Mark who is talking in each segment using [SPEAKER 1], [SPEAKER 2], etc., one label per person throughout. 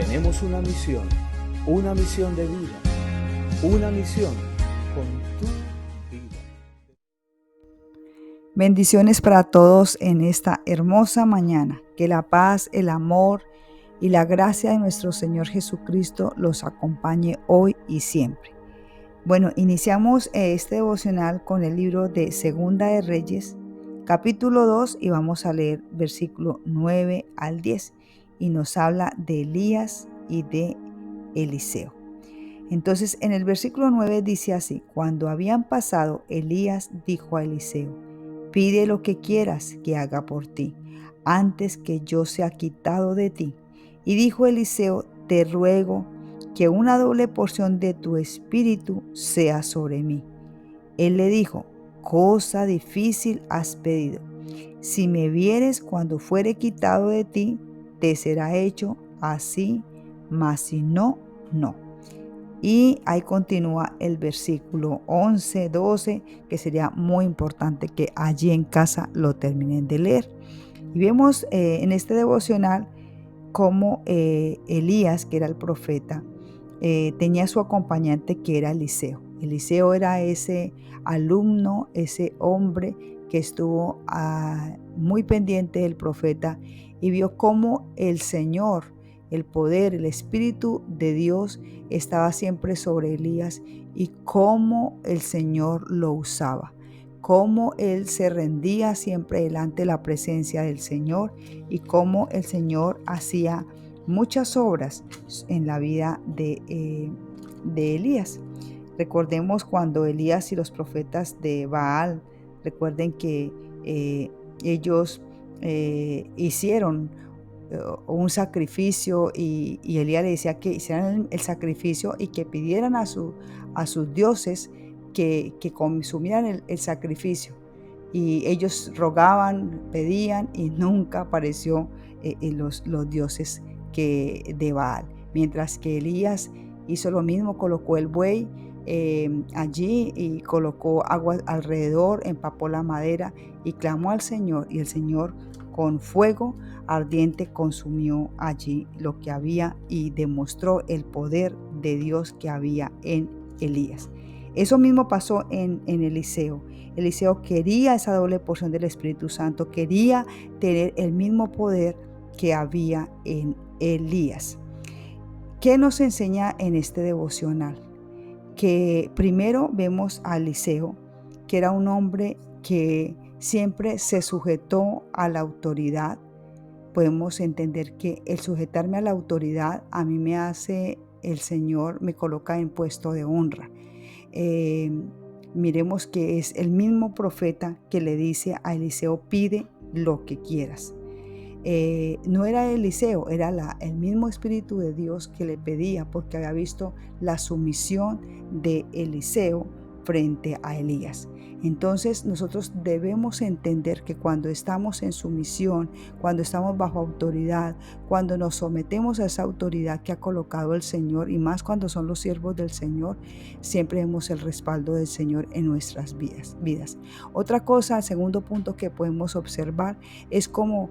[SPEAKER 1] Tenemos una misión de vida, una misión con tu vida.
[SPEAKER 2] Bendiciones para todos en esta hermosa mañana. Que la paz, el amor y la gracia de nuestro Señor Jesucristo los acompañe hoy y siempre. Bueno, iniciamos este devocional con el libro de Segunda de Reyes, capítulo 2, y vamos a leer versículo 9 al 10. Y nos habla de Elías y de Eliseo. Entonces, en el versículo 9 dice así: Cuando habían pasado, Elías dijo a Eliseo: Pide lo que quieras que haga por ti, antes que yo sea quitado de ti. Y dijo Eliseo: Te ruego que una doble porción de tu espíritu sea sobre mí. Él le dijo: Cosa difícil has pedido. Si me vieres cuando fuere quitado de ti, te será hecho así, mas si no, no. Y ahí continúa el versículo 11, 12, que sería muy importante que allí en casa lo terminen de leer. Y vemos en este devocional cómo Elías, que era el profeta, tenía su acompañante que era Eliseo. Eliseo era ese alumno, ese hombre que estuvo muy pendiente del profeta y vio cómo el Señor, el poder, el Espíritu de Dios estaba siempre sobre Elías y cómo el Señor lo usaba, cómo él se rendía siempre delante de la presencia del Señor y cómo el Señor hacía muchas obras en la vida de Elías. Recordemos cuando Elías y los profetas de Baal, recuerden que ellos hicieron un sacrificio y Elías le decía que hicieran el sacrificio y que pidieran a sus dioses que consumieran el sacrificio. Y ellos rogaban, pedían y nunca apareció los dioses de Baal. Mientras que Elías hizo lo mismo, colocó el buey allí y colocó agua alrededor, empapó la madera y clamó al Señor, y el Señor con fuego ardiente consumió allí lo que había y demostró el poder de Dios que había en Elías. Eso mismo pasó en Eliseo. Eliseo quería esa doble porción del Espíritu Santo, quería tener el mismo poder que había en Elías. ¿Qué nos enseña en este devocional? Que primero vemos a Eliseo, que era un hombre que siempre se sujetó a la autoridad. Podemos entender que el sujetarme a la autoridad a mí me hace el Señor, me coloca en puesto de honra. Miremos que es el mismo profeta que le dice a Eliseo: pide lo que quieras. No era Eliseo, era el mismo Espíritu de Dios que le pedía, porque había visto la sumisión de Eliseo frente a Elías. Entonces nosotros debemos entender que cuando estamos en sumisión, cuando estamos bajo autoridad, cuando nos sometemos a esa autoridad que ha colocado el Señor, y más cuando son los siervos del Señor, siempre vemos el respaldo del Señor en nuestras vidas. Otra cosa, el segundo punto que podemos observar es cómo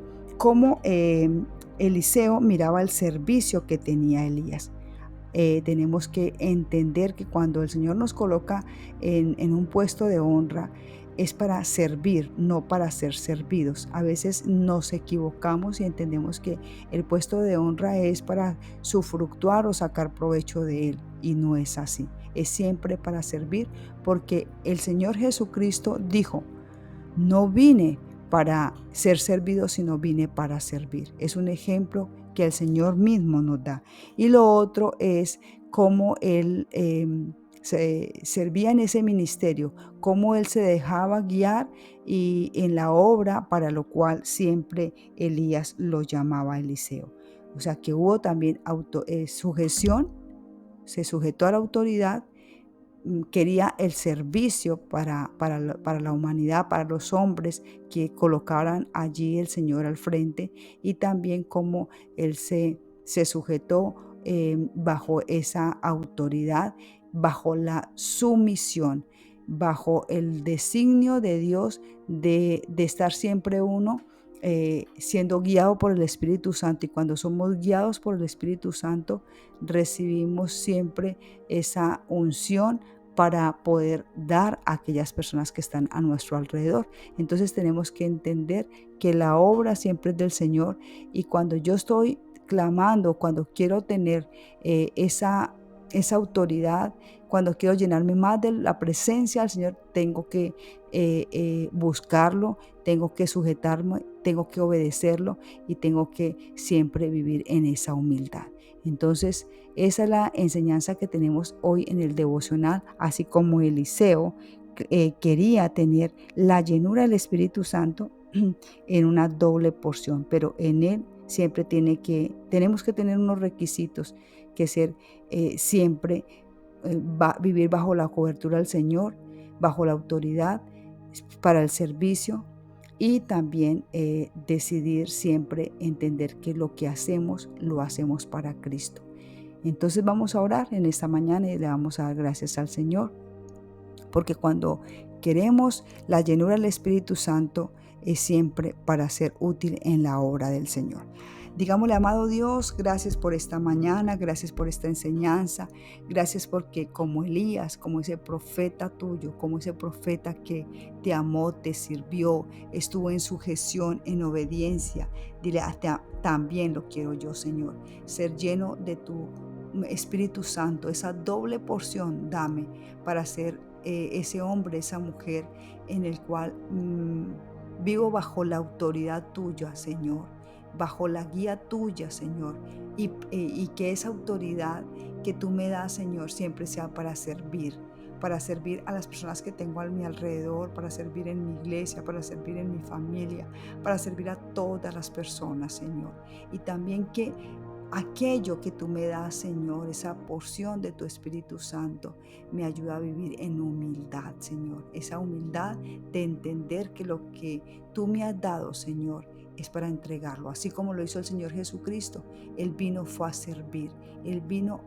[SPEAKER 2] Eliseo miraba el servicio que tenía Elías. Tenemos que entender que cuando el Señor nos coloca en un puesto de honra, es para servir, no para ser servidos. A veces nos equivocamos y entendemos que el puesto de honra es para sufructuar o sacar provecho de él, y no es así. Es siempre para servir, porque el Señor Jesucristo dijo: no vine para ser servido, sino vine para servir. Es un ejemplo que el Señor mismo nos da. Y lo otro es cómo Él se servía en ese ministerio, cómo Él se dejaba guiar y en la obra para lo cual siempre Elías lo llamaba a Eliseo. O sea que hubo también sujeción, se sujetó a la autoridad, quería el servicio para la humanidad, para los hombres que colocaran allí el Señor al frente, y también cómo él se sujetó bajo esa autoridad, bajo la sumisión, bajo el designio de Dios de estar siempre uno siendo guiado por el Espíritu Santo. Y cuando somos guiados por el Espíritu Santo, recibimos siempre esa unción para poder dar a aquellas personas que están a nuestro alrededor. Entonces tenemos que entender que la obra siempre es del Señor, y cuando yo estoy clamando, cuando quiero tener esa autoridad, cuando quiero llenarme más de la presencia del Señor, tengo que buscarlo, tengo que sujetarme, tengo que obedecerlo, y tengo que siempre vivir en esa humildad. Entonces, esa es la enseñanza que tenemos hoy en el devocional, así como Eliseo quería tener la llenura del Espíritu Santo en una doble porción, pero en él siempre tenemos que tener unos requisitos, que ser siempre vivir bajo la cobertura del Señor, bajo la autoridad para el servicio, y también decidir siempre entender que lo que hacemos lo hacemos para Cristo. Entonces vamos a orar en esta mañana y le vamos a dar gracias al Señor, porque cuando queremos la llenura del Espíritu Santo es siempre para ser útil en la obra del Señor. Digámosle: amado Dios, gracias por esta mañana, gracias por esta enseñanza, gracias porque como Elías, como ese profeta tuyo, como ese profeta que te amó, te sirvió, estuvo en sujeción, en obediencia, dile: también lo quiero yo, Señor, ser lleno de tu Espíritu Santo, esa doble porción dame para ser ese hombre, esa mujer en el cual vivo bajo la autoridad tuya, Señor, bajo la guía tuya, Señor, y que esa autoridad que tú me das, Señor, siempre sea para servir a las personas que tengo a mi alrededor, para servir en mi iglesia, para servir en mi familia, para servir a todas las personas, Señor. Y también que aquello que tú me das, Señor, esa porción de tu Espíritu Santo, me ayuda a vivir en humildad, Señor. Esa humildad de entender que lo que tú me has dado, Señor, es para entregarlo. Así como lo hizo el Señor Jesucristo. Él fue a servir.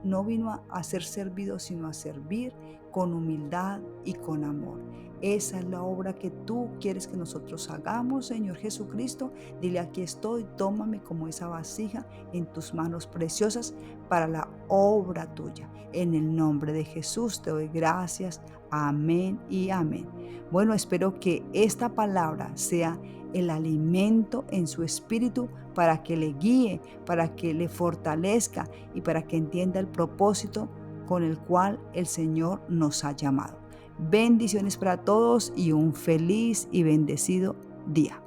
[SPEAKER 2] No vino a ser servido, sino a servir con humildad y con amor. Esa es la obra que tú quieres que nosotros hagamos, Señor Jesucristo. Dile: aquí estoy, tómame como esa vasija en tus manos preciosas para la obra tuya. En el nombre de Jesús te doy gracias. Amén y amén. Bueno, espero que esta palabra sea el alimento en su espíritu para que le guíe, para que le fortalezca y para que entienda el propósito con el cual el Señor nos ha llamado. Bendiciones para todos y un feliz y bendecido día.